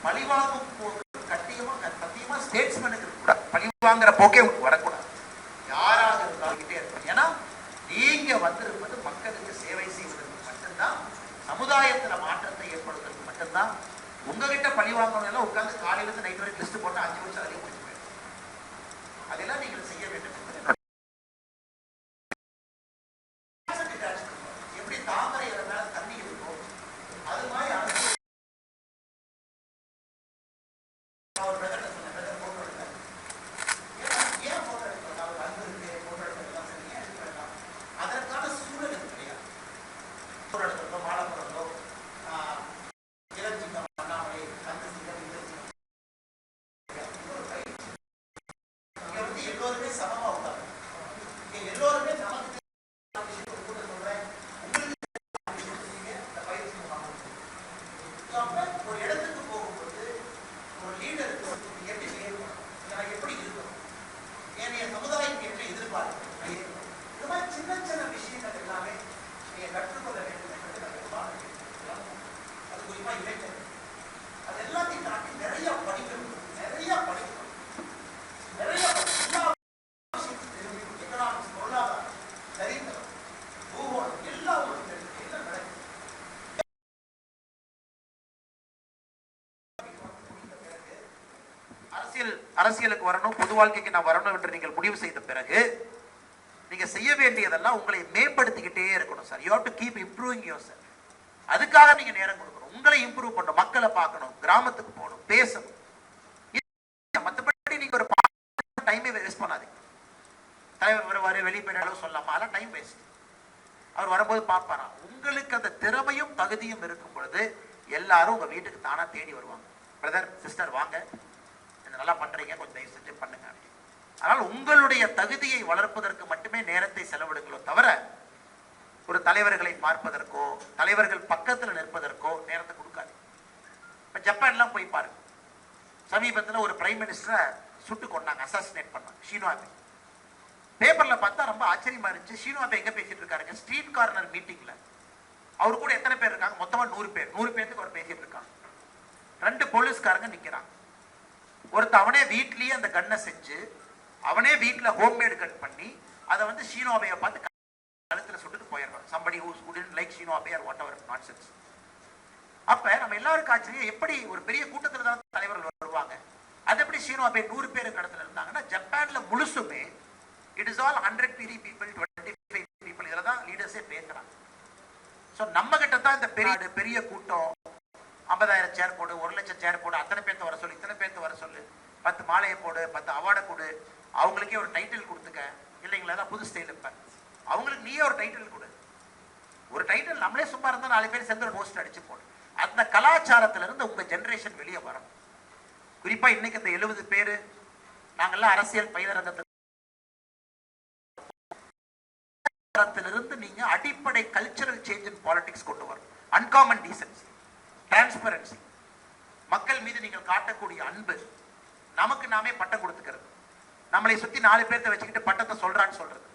பழிவாங்கும் போக்கு சத்தியமா ஸ்டேட்ஸ்மேனுக்கு இருக்கக்கூடாது. பழிவாங்கிற போக்கே உங்களுக்கு வரக்கூடாது. யாராக இருந்தாலும் இருக்கும். ஏன்னா நீங்க வந்திருப்பது மக்களுக்கு சேவை செய்வதற்கு மட்டும்தான், சமுதாயத்துல மாற்றத்தை ஏற்படுத்துவதற்கு மட்டும்தான். உங்ககிட்ட பழி வாங்கணும் உட்கார்ந்து காலையில இருந்து நைட் வரைக்கும் லிஸ்ட் போட்டு 5 வருஷம் அதிகம் முடிச்சு போயிடும். அதெல்லாம் நீங்கள் செய்ய வேண்டும். எப்படி தாமரை மேல தண்ணி இருக்கும் அது மாதிரி ஒரு பிரதர் சொன்ன பிரதர் போட்டோ எடுத்தார். ஏன் போட்டோ எடுக்கணும்? அவர் அன்பு இருக்கு, போட்டோ எடுக்கலாம், சரி, ஏன் எடுக்க வேண்டாம்? அதற்கான சூழல் இது கிடையாது. போட்டோ எடுக்கிறதோ மாலை போடுறதோ இளஞ்சிங்கம் அண்ணாமலை அந்த சிங்கம் இந்த சிங்கம் இங்க வந்து எல்லோருமே சமமா உட்காரு. இங்க எல்லோருமே நமக்கு கூட சொல்றேன் உங்களுக்கு ஒரு இடத்துக்கு போகும்போது ஒரு லீடருக்கு எப்படி இருக்கணும், எப்படி இருக்கணும், ஏனைய சமுதாயம் என்று எதிர்பார்ப்பு இது மாதிரி சின்ன சின்ன விஷயங்கள் எல்லாமே நீங்க கற்றுக்கொள்ள வேண்டும் என்பது அது குறிப்பா இளைஞர் அது எல்லாத்தையும் தாண்டி நிறைய படிக்கணும், நிறைய படிக்கணும், நிறைய எக்கனாமிக்ஸ், பொருளாதாரம், சரித்திரம், பூகோளம் எல்லாம் ஒரு என்ன நடக்கும். அரசியலுக்கு வரணும், பொது வாழ்க்கைக்கு நான் வரணும் என்று நீங்கள் முடிவு செய்த பிறகு நீங்க செய்ய வேண்டியதெல்லாம் உங்களை மேம்படுத்திக்கிட்டே இருக்கணும் sir. You have to keep improving your self. அதுக்காக நீங்க நேரம் கொடுக்கணும், உங்களை இம்ப்ரூவ் பண்ணணும், மக்களை பார்க்கணும், கிராமத்துக்கு போகணும், பேசணும். மற்றபடி நீங்க ஒரு டைமே வேஸ்ட் பண்ணாதீங்க. தலைவர் வருவாரு, வெளியே போயிட சொல்லலாமா, அதெல்லாம் டைம் வேஸ்ட். அவர் வரும்போது பார்ப்பாரா? உங்களுக்கு அந்த திறமையும் தகுதியும் இருக்கும் பொழுது எல்லாரும் உங்க வீட்டுக்கு தானா தேடி வருவாங்க. பிரதர், சிஸ்டர், வாங்க, நல்லா பண்றீங்க, கொஞ்சம் தயவு செஞ்சு பண்ணுங்க. அதனால் உங்களுடைய தகுதியை வளர்ப்பதற்கு மட்டுமே நேரத்தை செலவிடுங்களோ தவிர ஒரு தலைவர்களை பார்ப்பதற்கோ தலைவர்கள் பக்கத்தில் நிற்பதற்கோ நேரத்தை கொடுக்காது. இப்ப ஜப்பான்லாம் போய் பாருங்க. சமீபத்தில் ஒரு பிரைம் மினிஸ்டரை சுட்டு கொண்டாங்க, அசாசினேட் பண்ணாங்க, ஷினோ அபே. பேப்பர்ல பார்த்தா ரொம்ப ஆச்சரியமா இருந்துச்சு. ஷினோ அபே எங்க பேசிட்டு இருக்காருங்க? ஸ்ட்ரீட் கார்னர் மீட்டிங்ல. அவரு கூட எத்தனை பேர் இருக்காங்க? மொத்தமா 100 பேர். 100 பேருக்கு அவர் பேசிட்டு இருக்காங்க. 2 போலீஸ்காரங்க நிக்கிறாங்க. ஒருத்த அவனே வீட்லயே அந்த கண்ணை செஞ்சு அவனே வீட்டுல ஹோம்மேட் கட் பண்ணி அதை வந்து ஷினோ அபேயை பார்த்து கழுத்துல சுட்டுட்டு போயிடுறான். somebody who wouldn't like Shinzo Abe or whatever nonsense. அப்ப நம்ம எல்லாருக்கும் ஆச்சரியம், எப்படி ஒரு பெரிய கூட்டத்துல தான் தலைவர்கள் வருவாங்க, அது எப்படி ஷினோ அபே 100 பேருக்கு இடத்துல இருந்தாங்கன்னா ஜப்பான்ல முழுசுமே it is all 100 people 25 people இதுல தான் லீடர்ஸே பேசுறாங்க. ஸோ நம்ம கிட்ட தான் இந்த பெரிய கூட்டம் 50,000 சேர் போடு, 1,00,000 சேர் போடு, அத்தனை பேர்த்த வர சொல்லு, இத்தனை பேர்த்த வர சொல்லு, 10 மாலையை போடு, 10 அவார்டை கொடு, அவங்களுக்கே ஒரு டைட்டில் கொடுத்துக்க, இல்லைங்களா? தான் புது ஸ்டைல் இருப்பேன். அவங்களுக்கு நீயே ஒரு டைட்டில் கொடு. ஒரு டைட்டில் நம்மளே சும்மா இருந்தா 4 பேர் சேர்ந்து ஒரு போஸ்ட் அடிச்சு போடு. அந்த கலாச்சாரத்துல இருந்து உங்க ஜெனரேஷன் வெளியே வரும். குறிப்பா இன்னைக்கு இந்த 70 பேரு நாங்கெல்லாம் அரசியல் பயிலரங்கத்திலிருந்து நீங்க அடிப்படை கல்ச்சரல் சேஞ்ச் இன் பாலிடிக்ஸ் கொண்டு வரும். அன்காமன் டீசன்சி, டிரான்ஸ்பரன்சி, மக்கள் மீது நீங்கள் காட்டக்கூடிய அன்பு, நமக்கு நாமே பட்டம் கொடுத்துக்கிறது, நம்மளை சுத்தி 4 பேர்த்த வச்சுக்கிட்டு பட்டத்தை சொல்றான்னு சொல்றது,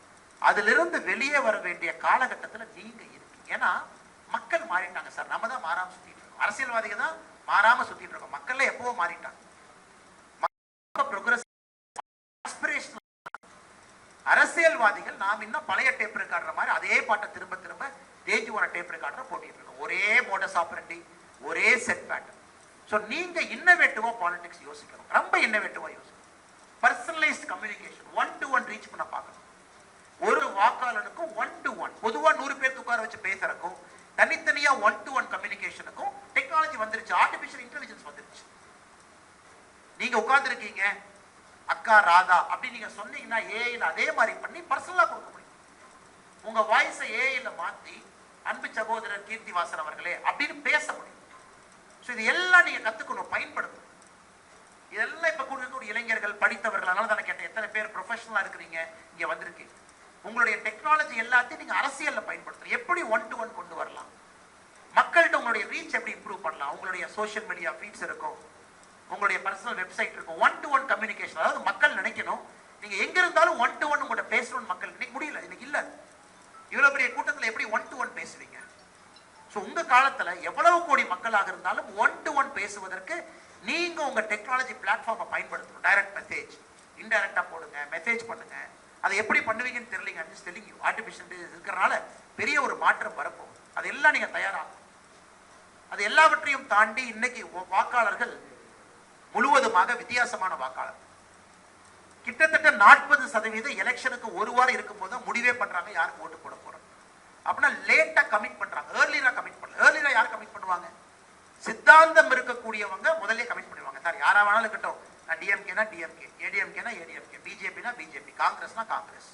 அதிலிருந்து வெளியே வர வேண்டிய காலகட்டத்தில் நீங்க இருக்கீங்க. ஏன்னா மக்கள் மாறிட்டாங்க சார். நம்ம தான் மாறாம சுத்திட்டு இருக்கோம். அரசியல்வாதிகள் தான் மாறாம சுத்திட்டு இருக்கோம். மக்கள்ல எப்பவோ மாறிட்டாங்க. அரசியல்வாதிகள் நாம் இன்னும் பழைய டேப் ரெக்கார்டர் மாதிரி அதே பாட்டை திரும்ப திரும்ப தேஜுவான டேப் ரெக்கார்டர் போட்டிட்டு இருக்கோம். ஒரே மோடஸ் ஆபரண்டி, ஒரே செட் பேட்டர்ன். ஸோ நீங்க இன்னோவேட்டிவா பாலிடிக்ஸ் யோசிக்கணும், ரொம்ப இன்னோவேட்டிவா யோசிக்கணும். பர்சனலைஸ்ட் கம்யூனிகேஷன், 1-to-1 ரீச் பண்ண பார்க்கணும். ஒரு வாக்காளனுக்கும் 1-to-1, பொதுவா 100 பேர் உட்கார வச்சு பேசுறதுக்கும் தனித்தனியா 1-to-1 கம்யூனிகேஷனுக்கும் டெக்னாலஜி வந்துருச்சு, ஆர்டிபிஷியல் இன்டெலிஜென்ஸ் வந்துருச்சு. நீங்க உட்கார்ந்து இருக்கீங்க, அக்கா ராதா அப்படி நீங்க சொன்னீங்கன்னா ஏஐல அதே மாதிரி பண்ணி பர்சனலா கொடுக்க முடியும். உங்க வாய்ஸை ஏஐல மாத்தி அன்பு சகோதரர் கீர்த்திவாசன் அவர்களே அப்படின்னு பேச முடியும். ஸோ இது எல்லாம் நீங்க கத்துக்கணும், பயன்படுத்தணும். இதெல்லாம் இப்ப கூடிய இளைஞர்கள், படித்தவர்கள், அதனால தான் கேட்டேன் எத்தனை பேர் ப்ரொஃபஷனலா இருக்கிறீங்க இங்க வந்திருக்கீங்க. உங்களுடைய டெக்னாலஜி எல்லாத்தையும் நீங்க அரசியல்ல பயன்படுத்தணும். எப்படி 1-to-1 கொண்டு வரலாம், மக்கள்கிட்ட உங்களுடைய ரீச் எப்படி இம்ப்ரூவ் பண்ணலாம். உங்களுடைய சோஷியல் மீடியா ஃபீட்ஸ் இருக்கும், உங்களுடைய பர்சனல் வெப்சைட் இருக்கும். 1-to-1 கம்யூனிகேஷன், அதாவது மக்கள் நினைக்கணும் நீங்க எங்க இருந்தாலும் 1-to-1 உங்கள்கிட்ட பேசணும்னு. மக்கள் இன்னைக்கு முடியல, இன்னைக்கு இல்ல. இவ்வளவு பெரிய கூட்டத்தில் எப்படி 1-to-1 பேசுவீங்க? ஸோ உங்க காலத்துல எவ்வளவு கோடி மக்களாக இருந்தாலும் 1-to-1 பேசுவதற்கு நீங்க உங்க டெக்னாலஜி பிளாட்ஃபார்மை பயன்படுத்தணும். டைரக்ட் மெசேஜ், இன்டைரக்டா போடுங்க, மெசேஜ் பண்ணுங்க. அதை எப்படி பண்ணுவீங்கன்னு தெரியலீங்க. ஆர்டிபிஷியல் இருக்கிறனால பெரிய ஒரு மாற்றம் வரப்போகுது. அதெல்லாம் நீங்க தயாராகும். அது எல்லாவற்றையும் தாண்டி இன்னைக்கு வாக்காளர்கள் முழுவதுமாக வித்தியாசமான வாக்காளர். கிட்டத்தட்ட 40% எலெக்ஷனுக்கு ஒரு வாரம் இருக்கும் போது முடிவே பண்றாங்க யாருக்கு ஓட்டு போட போறோம். அப்படின்னா லேட்டா கமிட் பண்றாங்க, ஏர்லியரா கமிட் பண்ணல. ஏர்லியரா யார் கமிட் பண்ணுவாங்க? சித்தாந்தம் இருக்கக்கூடியவங்க முதல்ல கமிட் பண்ணுவாங்க. சார் யாரா வேணாலும் இருக்கட்டும், நான் டிஎம்கேனா டிஎம்கே, ஏடிஎம்கேனா ஏடிஎம்கே, பிஜேபினா பிஜேபி, காங்கிரஸ்னா காங்கிரஸ்.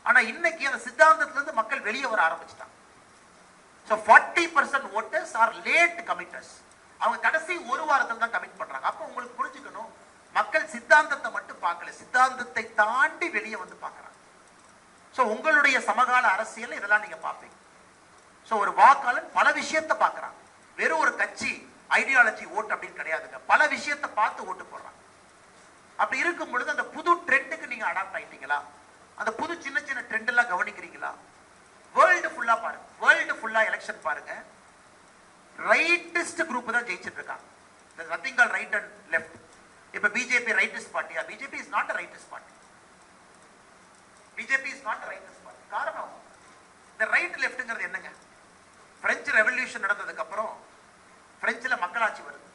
ஆனா இன்னைக்கு அந்த சித்தாந்தத்துல இருந்து மக்கள் வெளியே வர ஆரம்பிச்சிட்டாங்க. So 40% voters are late committers. அவங்க கடைசி ஒரு வாரத்துல தான் கமிட் பண்றாங்க. அப்ப உங்களுக்கு புரிஞ்சுக்கணும், மக்கள் சித்தாந்தத்தை மட்டும் பார்க்கல, சித்தாந்தத்தை தாண்டி வெளியே வந்து பார்க்கறாங்க. சோ உங்களுடைய சமகால அரசியல் இதெல்லாம் நீங்க பார்ப்பீங்க. சோ ஒரு வாக்காளன் பல விஷயத்தை பார்க்கறான். வெறும் ஒரு கட்சி ஐடியாலஜி ஓட்டு அப்படின்னு கிடையாதுங்க. பல விஷயத்தை பார்த்து ஓட்டு போடுறாங்க. அப்படி இருக்கும் பொழுது அந்த புது ட்ரெண்டுக்கு நீங்க அடாப்ட் ஆயிட்டீங்களா? அந்த புது சின்ன சின்ன ட்ரெண்ட் எல்லாம் கவனிக்கிறீங்களா? வேர்ல்டு ஃபுல்லா பாருங்க, வேர்ல்டு ஃபுல்லா எலெக்ஷன் பாருங்க, ரைட்டிஸ்ட் குரூப் தான் ஜெயிச்சிட்டு இருக்காங்க. there's nothing called right and left. இப்ப பிஜேபி ரைட்டிஸ்ட் பார்ட்டியா? BJP is not a rightist party. BJP is not a rightist party. காரணம் இந்த ரைட் லெஃப்ட்ங்கிறது என்னங்க? பிரெஞ்சு ரெவல்யூஷன் நடந்ததுக்கு அப்புறம் பிரெஞ்சுல மக்களாட்சி வருது.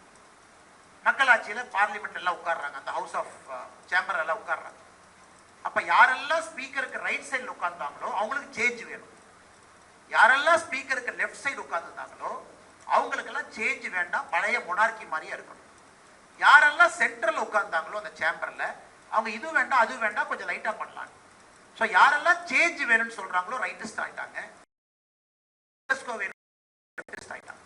மக்களாட்சியில பார்லிமெண்ட் எல்லாம் உட்கார்றாங்க, அந்த ஹவுஸ் ஆஃப் சேம்பர் எல்லாம் உட்கார்றாங்க. அப்ப யாரெல்லாம் ஸ்பீக்கருக்கு ரைட் சைடுல உட்கார்ந்தாங்களோ அவங்களுக்கு சேஞ்ச் வேணும். யாரெல்லாம் ஸ்பீக்கருக்கு லெஃப்ட் சைடு உட்கார்ந்துருந்தாங்களோ அவங்களுக்கெல்லாம் சேஞ்ச் வேண்டாம், பழைய மொனார்கி மாதிரியே இருக்கணும். யாரெல்லாம் சென்ட்ரல் உட்கார்ந்தாங்களோ அந்த சேம்பர்ல அவங்க இது வேண்டாம் அது வேண்டாம் கொஞ்சம் லைட்டா பண்ணலாம். ஸோ யாரெல்லாம் சேஞ்ச் வேணும்னு சொல்றாங்களோ ரைட்டிஸ்ட் ஆயிட்டாங்க, ஆயிட்டாங்க.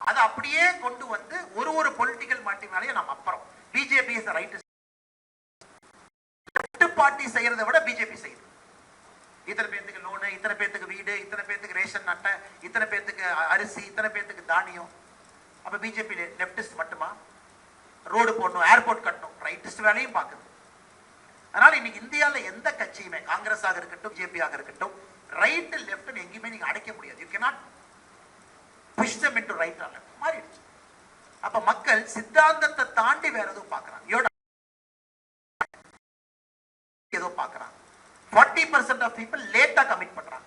அதை அப்படியே கொண்டு வந்து ஒரு பொலிட்டிக்கல் பார்ட்டி மேலேயே நம்ம அப்புறம் பிஜேபி இஸ் ரைட்டிஸ்ட் பார்ட்டி செய்யறதை விட பிஜேபி செய்யுது. இத்தனை பேத்துக்கு லோனு, இத்தனை பேத்துக்கு வீடு, இத்தனை பேத்துக்கு ரேஷன் அட்டை, இத்தனை பேத்துக்கு அரிசி, இத்தனை பேத்துக்கு தானியம். அப்ப பிஜேபி லெப்டிஸ்ட் மட்டுமா? ரோடு போடணும், ஏர்போர்ட் கட்டணும், ரைட்டிஸ்ட் வேலையும் பார்க்குது. அதனால இன்னைக்கு இந்தியாவில் எந்த கட்சியுமே, காங்கிரஸ் ஆக இருக்கட்டும் பிஜேபி ஆக இருக்கட்டும், ரைட் லெப்ட் எங்கேயுமே நீங்க அடைக்க முடியாது. You cannot push them into right or left. மாறிடுச்சு. அப்ப மக்கள் சித்தாந்தத்தை தாண்டி வேற எதுவும் பார்க்கறாங்க, ஏதோ பார்க்கறாங்க. 40% ஆஃப் பீப்பிள் லேட்டா கமிட் பண்றாங்க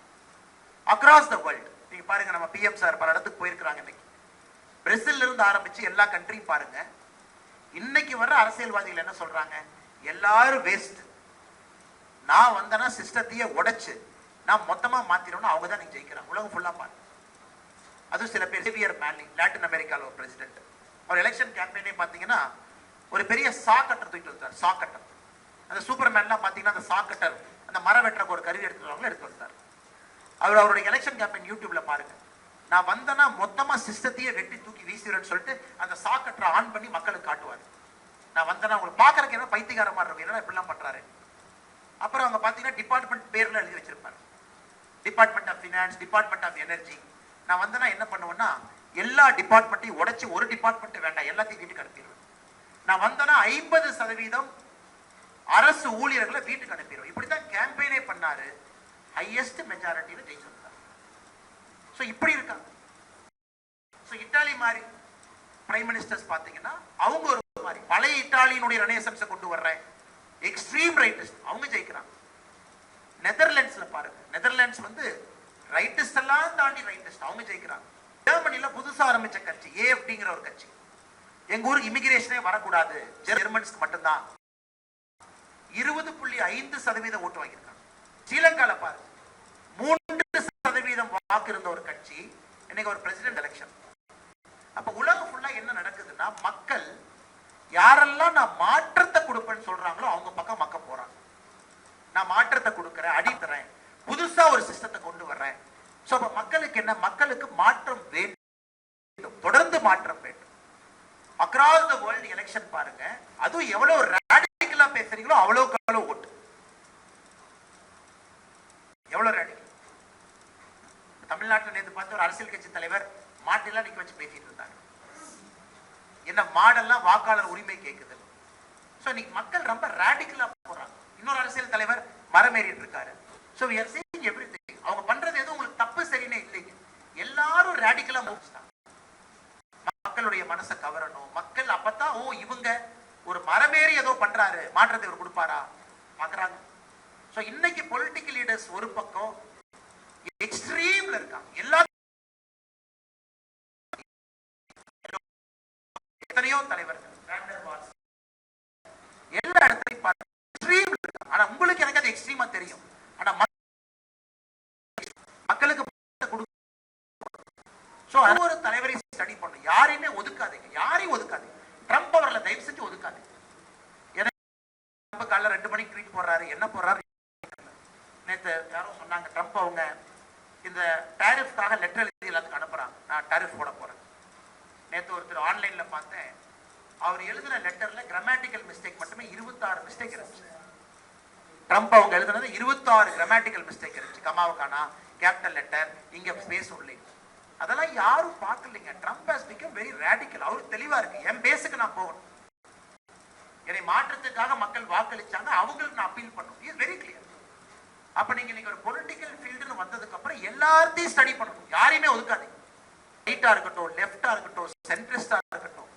அக்ராஸ் த வேர்ல்ட். நீங்க பாருங்க, நம்ம பிஎம் சார் பல இடத்துக்கு போயிருக்காங்க. இன்னைக்கு பிரேசில்ல இருந்து ஆரம்பிச்சு எல்லா கண்ட்ரியும் பாருங்க. இன்னைக்கு வர்ற அரசியல்வாதிகள் என்ன சொல்றாங்க? எல்லாரும் வேஸ்ட், நான் வந்தனா சிஸ்டத்தையே உடைச்சு நான் மொத்தமா மாத்திரணும், அவங்க தான் நீங்க ஜெயிக்கிறாங்க. உலகம் ஃபுல்லா பாருங்க. அது சில பேர் சேவியர் மேன்லி, லாட்டின் அமெரிக்கால ஒரு பிரசிடென்ட், அவர் எலெக்ஷன் கேம்பெயினே பாத்தீங்கன்னா ஒரு பெரிய சாக்கட்டர் தூக்கிட்டு வந்தார். சாக்கட்டர், அந்த சூப்பர்மேன்லாம் பாத்தீங்கன்னா அந்த சாக்கட்டர், அந்த மரம் வெட்டுறக்கு ஒரு கருவி எடுத்து வந்தார். அவருடைய எலெக்ஷன் கேம்பெயின் யூடியூப்ல பாருங்க. நான் வந்தனா மொத்தமா சிஸ்டத்தையே வெட்டி தூக்கி வீசுறேன்னு சொல்லிட்டு அந்த சாக்கட்டரை ஆன் பண்ணி மக்களுக்கு காட்டுவாரு. நான் வந்தனா உங்களுக்கு பாக்குறதுக்கு என்ன பைத்தியக்கார மாதிரி இருக்கும், என்ன இப்படிலாம் பண்றாரு. அப்புறம் அவங்க பாத்தீங்கன்னா டிபார்ட்மெண்ட் பேர்ல எழுதி வச்சிருப்பாரு, department of finance, department of energy. நான் வந்தனா என்ன பண்ணுவேன்னா எல்லா டிபார்ட்மெண்ட்டையும் உடைச்சு ஒரு டிபார்ட்மெண்ட் வேண்டாம் எல்லாத்தையும் வீட்டுக்கு அனுப்பிடுவேன். நான் வந்தனா 50% அரசு ஊழியர்களை வீட்டுக்கு அனுப்பிடுவோம். இப்படித்தான் கேம்பெயினே பண்ணாரு. ஹையஸ்ட் மெஜாரிட்டியில ஜெயிச்சு வந்தார். சோ இப்படி இருக்காங்க. சோ இத்தாலி மாதிரி பிரைம் மினிஸ்டர்ஸ் பாத்தீங்கன்னா அவங்க ஒரு மாதிரி பழைய இத்தாலியினுடைய ரெனேசன்ஸை கொண்டு வர்ற எக்ஸ்ட்ரீம் ரைட்டிஸ்ட், அவங்க ஜெயிக்கிறாங்க. நெதர்லாண்ட்ஸ்ல பாருங்க, நெதர்லாண்ட்ஸ் வந்து ரைட்டிஸ்ட் எல்லாம் தாண்டி ரைட்டிஸ்ட், அவங்க ஜெயிக்கிறாங்க. ஜெர்மனில புதுசா ஆரம்பிச்ச கட்சி ஏஎஃப்டிங்கிற ஒரு கட்சி, எங்க ஊருக்கு இமிகிரேஷனே வரக்கூடாது, ஜெர்மன்ஸ்க்கு மட்டும்தான், 20.5% ஓட்டு வாங்கியிருக்காங்க. ஸ்ரீலங்கால பாருங்க 3% வாக்கு இருந்த ஒரு கட்சி இன்னைக்கு ஒரு பிரசிடென்ட் எலெக்ஷன். அப்ப உலகம் ஃபுல்லா என்ன நடக்குதுன்னா, மக்கள் யாரெல்லாம் நான் மாற்றத்தை கொடுப்பேன்னு சொல்றாங்களோ அவங்க பக்கம் மக்கள் போறாங்க. நான் மாற்றத்தை கொடுக்கறேன், அடி தரேன், புதுசா ஒரு சிஸ்டத்தை கொண்டு வர்றேன். சோ அப்ப மக்களுக்கு என்ன? மக்களுக்கு மாற்றம் வேண்டும், தொடர்ந்து மாற்றம் வேண்டும். அக்ராஸ் தி வேர்ல்ட் எலெக்ஷன் பாருங்க, அதுவும் எவ்வளவு ராடிக்கலா பேசுறீங்களோ அவ்வளவுக்கு அவ்வளவு ஓட்டு. எவ்வளவு ராடிக்கல். தமிழ்நாட்டில் நேற்று பார்த்து ஒரு அரசியல் கட்சி தலைவர் மாட்டெல்லாம் நிக்க வச்சு பேசிட்டு இருந்தாங்க. என்ன மாடெல்லாம் வாக்காளர் உரிமை கேட்குது. சோ இன்னைக்கு மக்கள் ரொம்ப ராடிக்கலா போறாங்க. இன்னொரு அரசியல் தலைவர் மரமேறிட்டு இருக்காரு. So we are seeing everything. அவங்க பண்றது எதுவும் உங்களுக்கு தப்பு சரினே இல்லைங்க, எல்லாரும் ராடிக்கலா மூவ்ஸ் தான். மக்களுடைய மனசை கவரணும். மக்கள் அப்பதான் ஓ இவங்க ஒரு மரமேறி ஏதோ பண்றாரு, மாற்றத்தை இவர் கொடுப்பாரா பாக்குறாங்க. சோ இன்னைக்கு பொலிட்டிக்கல் லீடர்ஸ் ஒரு பக்கம் எக்ஸ்ட்ரீம்ல இருக்காங்க. எல்லா எத்தனையோ தலைவர்கள் எல்லா இடத்துலையும் ஆனா உங்களுக்கு எனக்கு அது எக்ஸ்ட்ரீமா தெரியும். ஆனா மக்களுக்கு ஒரு தலைவரை ஸ்டடி பண்ணும். யாரையுமே ஒதுக்காதீங்க, யாரையும் ஒதுக்காதீங்க. ட்ரம்ப் அவர்களை தயவு செஞ்சு ஒதுக்காதீங்க. காலைல 2 மணிக்கு ட்வீட் போடுறாரு, என்ன போடுறாரு? நேற்று யாரும் சொன்னாங்க ட்ரம்ப் அவங்க இந்த டாரிஃப்காக லெட்டர் எழுதி எல்லாத்துக்கும் அனுப்புறாங்க, நான் டாரிஃப் போட போறேன். நேற்று ஒருத்தர் ஆன்லைன்ல பார்த்தேன், அவர் எழுதின லெட்டர்ல கிராமட்டிக்கல் மிஸ்டேக் மட்டுமே 26 மிஸ்டேக் இருந்துச்சு. ட்ரம்ப் அவங்க எழுதுனது 26 கிராமட்டிக்கல் மிஸ்டேக் இருந்துச்சு. கமாவுக்கானா, கேபிட்டல் லெட்டர், இங்க ஸ்பேஸ் உள்ளே, அதெல்லாம் யாரும் பார்க்கலைங்க. Trump has become very radical. அவருக்கு தெளிவா இருக்கு, என் பேஸுக்கு நான் போகணும், என்னை மாற்றத்துக்காக மக்கள் வாக்களிச்சாங்க, அவங்களுக்கு நான் அப்பீல் பண்ணணும். Is very clear. அப்ப நீங்க ஒரு பொலிட்டிக்கல் ஃபீல்டுன்னு வந்ததுக்கு அப்புறம் எல்லாத்தையும் ஸ்டடி பண்ணணும், யாரையுமே ஒதுக்காதீங்க. ரைட்டா இருக்கட்டும், லெஃப்டா இருக்கட்டும், சென்ட்ரிஸ்டா இருக்கட்டும்,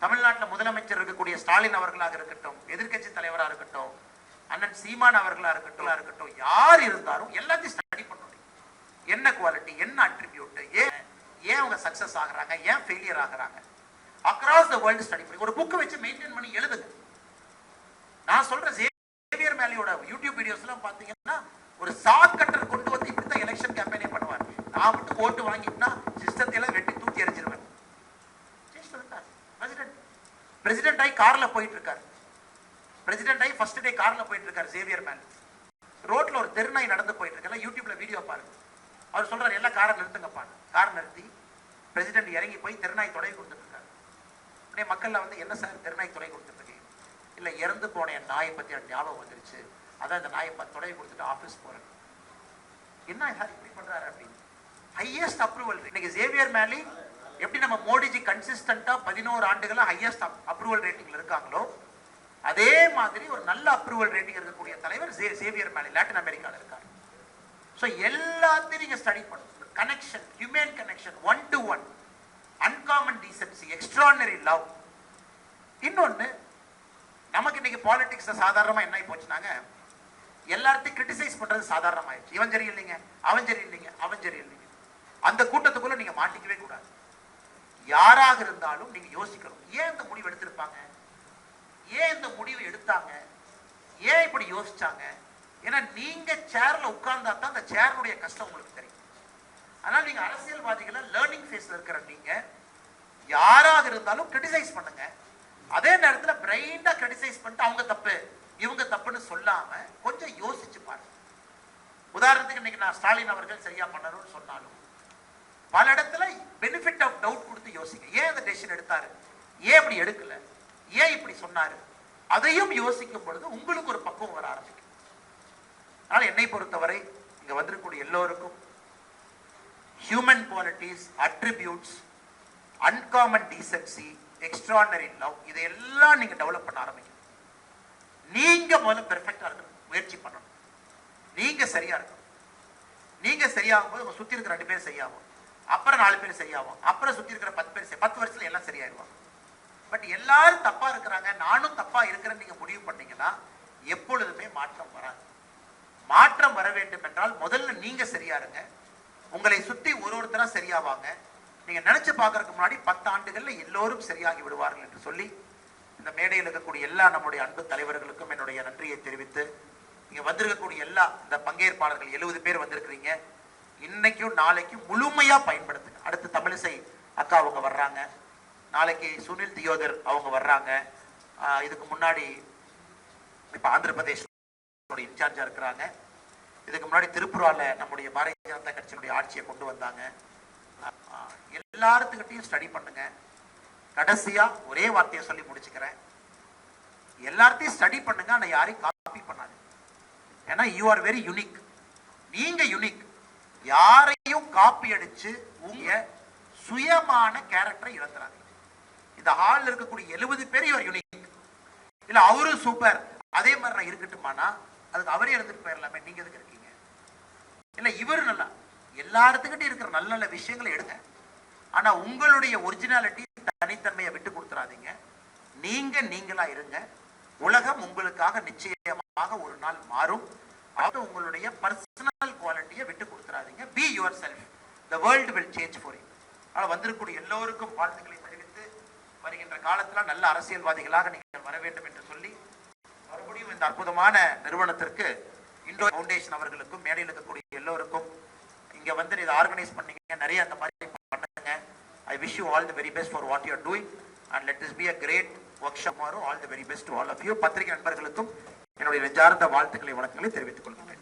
தமிழ்நாட்டில் முதலமைச்சர் இருக்கக்கூடிய ஸ்டாலின் அவர்களாக இருக்கட்டும், எதிர்கட்சி தலைவராக இருக்கட்டும், அண்ணன் சீமான் அவர்களா இருக்கட்டும், யார் இருந்தாலும் எல்லாத்தையும் ஸ்டடி பண்ணணும். என்ன குவாலிட்டி, என்ன அட்ரிபியூட், ஏன் அவங்க சக்சஸ் ஆகுறாங்க, ஏன் ஃபெயிலியர் ஆகுறாங்க, அக்ராஸ் தி வேர்ல்ட் ஸ்டடி பண்ணி ஒரு புக் வச்சு மெயின்டைன் பண்ணி எழுதுங்க. நான் சொல்ற சேவியர் மேலியோட யூடியூப் வீடியோஸ் எல்லாம் பாத்தீங்கன்னா ஒரு சாக் கட்டர் கொண்டு வந்து இப்படித்தான் எலெக்ஷன் கேம்பெயினே பண்ணுவார். நான் மட்டும் ஓட்டு வாங்கிட்டா சிஸ்டத்தை எல்லாம் வெட்டி தூக்கி எறிஞ்சிருவேன். பிரசிடென்ட் ஆகி கார்ல போயிட்டு இருக்காரு, பிரசிடென்ட் ஆகி ஃபர்ஸ்ட் டே கார்ல போயிட்டு இருக்காரு சேவியர் மேல். ரோட்ல ஒரு தெருநாய் நடந்து போயிட்டு இருக்கல, யூடியூப்ல வீடியோ பாருங்க. அவர் சொல்றாரு எல்லாம் காரை நிறுத்துங்கப்பா. கார் நிறுத்தி பிரசிடென்ட் இறங்கி போய் தெருநாய் தொடை கொடுத்துட்டு இருக்காரு. மக்கள்ல வந்து என்ன சார் தெருநாய் தொடை கொடுத்துட்டு இருக்கீங்க? இல்ல இறந்து போன என் நாயை பத்தி எனக்கு ஞாபகம் வந்துருச்சு, அதான் இந்த நாயை தொடை கொடுத்துட்டு ஆபீஸ் போறேன். என்ன இப்படி பண்றாரு அப்படின்னு ஹையஸ்ட் அப்ரூவல். இன்னைக்கு சேவியர் மேலி எப்படி நம்ம மோடிஜி கன்சிஸ்டன்டா 11 ஆண்டுகளா ஹையஸ்ட் அப்ரூவல் ரேட்டிங்ல இருக்காங்களோ, அதே மாதிரி ஒரு நல்ல அப்ரூவல் ரேட்டிங் இருக்கக்கூடிய தலைவர் சேவியர் மேலி லாட்டின் அமெரிக்கால இருக்காரு. சோ எல்லாத்தையும் நீங்க ஸ்டடி பண்ணணும். Connection, human connection, one to one, uncommon decency, extraordinary love. இன்னொன்னு, நமக்கு இன்னைக்கு பாலிடிக்ஸ் சாதாரணமா என்ன போச்சுனாங்க, எல்லாத்தையும் கிரிட்டிசைஸ் பண்றது சாதாரணமாயிடுச்சு. இவன் சரி இல்லைங்க, அவன் சரி இல்லைங்க, அவன் சரி இல்லைங்க. அந்த கூட்டத்துக்குள்ள நீங்க மாட்டிக்கவே கூடாது. யாராக இருந்தாலும் நீங்க யோசிக்கணும், ஏன் இந்த முடிவு எடுத்திருப்பாங்க, ஏன் இந்த முடிவு எடுத்தாங்க, ஏன் இப்படி யோசிச்சாங்க. ஏன்னா நீங்க சேர்ல உட்கார்ந்தா தான் அந்த சேருடைய கஷ்டம் உங்களுக்கு தெரியும். அதனால நீங்க அரசியல்வாதிகளை லேர்னிங் ஃபேஸ்ல இருக்கிற நீங்க யாராக இருந்தாலும் கிரிட்டிசைஸ் பண்ணுங்க. அதே நேரத்தில் பிரைண்டா கிரிட்டிசைஸ் பண்ணிட்டு அவங்க தப்பு இவங்க தப்புன்னு சொல்லாம கொஞ்சம் யோசிச்சு பாருங்க. உதாரணத்துக்கு இன்னைக்கு நான் ஸ்டாலின் அவர்கள் சரியா பண்ணணும்னு சொன்னாலும் பல இடத்துல பெனிஃபிட் ஆஃப் டவுட் கொடுத்து யோசிங்க. ஏன் அந்த டெசிஷன் எடுத்தாரு, ஏன் இப்படி எடுக்கல, ஏன் இப்படி சொன்னாரு, அதையும் யோசிக்கும் பொழுது உங்களுக்கு ஒரு பக்குவம் வர ஆரம்பிக்கும். அதனால என்னை பொறுத்தவரை இங்க வந்திருக்கக்கூடிய எல்லோருக்கும் human qualities, attributes, uncommon decency, extraordinary love, இதையெல்லாம் நீங்க டெவலப் பண்ண ஆரம்பிக்கணும். நீங்க முதல்ல பெர்ஃபெக்டா இருக்கணும், முயற்சி பண்ணணும். நீங்க சரியா இருக்கணும். நீங்க சரியாகும் போது உங்க சுத்தி இருக்கிற 2 பேர் சரியாகும், அப்புறம் 4 பேர் சரியாகும், அப்புறம் சுத்தி இருக்கிற 10 பேர், 10 வருஷத்துல எல்லாம் சரியாயிருவாங்க. பட் எல்லாரும் தப்பா இருக்கிறாங்க, நானும் தப்பா இருக்கிறேன்னு நீங்க முடிவு பண்ணீங்கன்னா எப்பொழுதுமே மாற்றம் வராது. மாற்றம் வர வேண்டும் என்றால் முதல்ல நீங்க சரியா இருங்க. உங்களை சுத்தி ஒருத்தரா சரியாவாங்க. நீங்க நினைச்சு பார்க்கறதுக்கு முன்னாடி 10 ஆண்டுகள்ல எல்லோரும் சரியாகி விடுவார்கள் என்று சொல்லி இந்த மேடையில் இருக்கக்கூடிய எல்லா நம்முடைய அன்பு தலைவர்களுக்கும் என்னுடைய நன்றியை தெரிவித்து, இங்க வந்திருக்கக்கூடிய எல்லா இந்த பங்கேற்பாளர்கள் 70 பேர் வந்திருக்கிறீங்க. இன்னைக்கும் நாளைக்கும் முழுமையா பயன்படுத்துங்க. அடுத்து தமிழிசை அக்கா அவங்க வர்றாங்க, நாளைக்கு சுனில் தியோதர் அவங்க வர்றாங்க. இதுக்கு முன்னாடி இப்ப ஆந்திர பிரதேஷ் இன்சார்ஜா இருக்கிறாங்க. இதுக்கு முன்னாடி திருப்புரால நம்முடைய பாரதிய ஜனதா கட்சியினுடைய ஆட்சியை கொண்டு வந்தாங்க. எல்லாத்துக்கிட்டையும் ஸ்டடி பண்ணுங்க. கடைசியா ஒரே வார்த்தையை சொல்லி முடிச்சுக்கிறேன், எல்லாத்தையும் ஸ்டடி பண்ணுங்க, ஆனா யாரையும் காப்பி பண்ணாது. ஏன்னா யூ ஆர் வெரி யூனிக். நீங்க யூனிக். யாரையும் காப்பி அடிச்சு உங்க சுயமான கேரக்டரை இழந்துறாங்க. இந்த ஹால்ல இருக்கக்கூடிய 70 பேர் யூ ஆர் யூனிக். இல்ல அவரு சூப்பர் அதே மாதிரி நான் இருக்கட்டுமானா அதுக்கு அவரே இருந்துட்டு போயிடலாமே, நீங்க எதுக்கு இருக்கீங்க? இல்ல இவரு நல்லா, எல்லாத்துக்கிட்டையும் இருக்கிற நல்ல நல்ல விஷயங்களை எடுங்க. ஆனா உங்களுடைய ஒரிஜினாலிட்டி, தனித்தன்மையை விட்டு கொடுத்துறாதீங்க. நீங்க நீங்களா இருங்க. உலகம் உங்களுக்காக நிச்சயமாக ஒரு நாள் மாறும். அது உங்களுடைய பர்சனல் குவாலிட்டியை விட்டு கொடுத்துறாதீங்க. Be yourself, the world will change for you. அதனால வந்திருக்கக்கூடிய எல்லோருக்கும் வாழ்த்துக்களை தெரிவித்து வருகின்ற காலத்தில் நல்ல அரசியல்வாதிகளாக நீங்கள் வர வேண்டும் என்று சொல்லி மறுபடியும் இந்த அற்புதமான நிறுவனத்திற்கு இண்டோ ஃபவுண்டேஷன் அவர்களுக்கும் மேடையில் இருக்கக்கூடிய எல்லோருக்கும் இங்க வந்து இதை ஆர்கனைஸ் பண்ணீங்க, நிறைய அந்த மாதிரி பண்ணுங்க. I wish you all the very best for what you are doing and let this be a great workshop tomorrow. All the very best to all of you. பத்திரிகை நண்பர்களுக்கும் என்னுடைய நெஞ்சார்ந்த வாழ்த்துக்களை வணக்கங்களை தெரிவித்துக் கொள்கிறேன்.